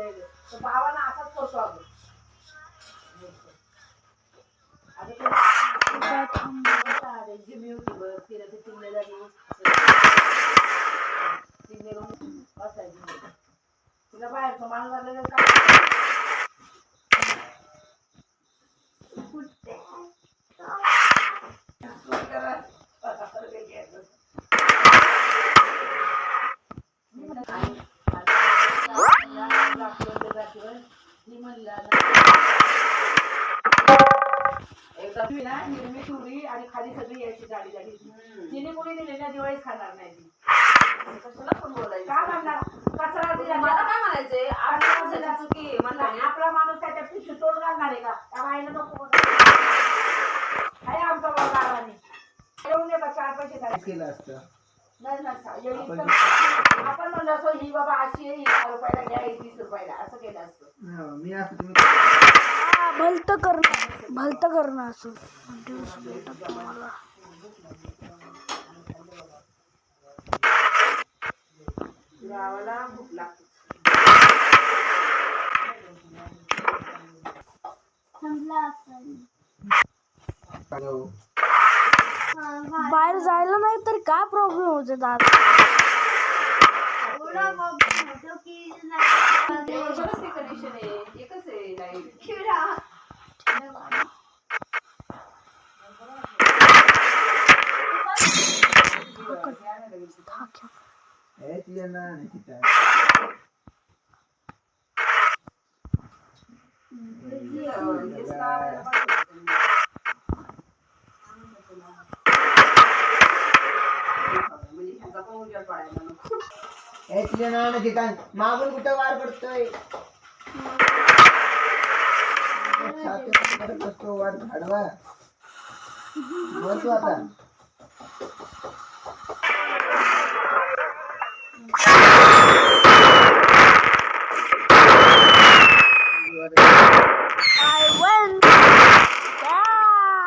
भावाना असाच करतो अगं जिमी होती बघ तिला ते चिमलेला तिला बाहेरचं माणूस झालेलं का हिरवी तुरी आणि खाली सगळी यायची गाडी गाडी तिने कोणी दिली ना दिवाळीच खाणार नाही ती कशाला पण बोलायचं काय म्हणणार कचरा दिला मला काय म्हणायचंय चुकी म्हणला आपला माणूस काय त्या पिशवी तोड घालणार आहे का त्या बाईला नको आहे आमचा गावाने येऊन येतात 4 पैसे केलं असतं आपण म्हणलं असं ही बाबा 80 ही 10 रुपयाला घ्या 30 रुपयाला असं केलं असतं मी असं तुम्ही भलत करणं असं भेटत तुम्हाला गावाला भूक लागते बाहेर जायला नाही तर काय प्रॉब्लेम होते दादा कनेक्शन आहे एकच आहे लाईट मागून कुठं वार पडतोय वार झाडवा बसू आता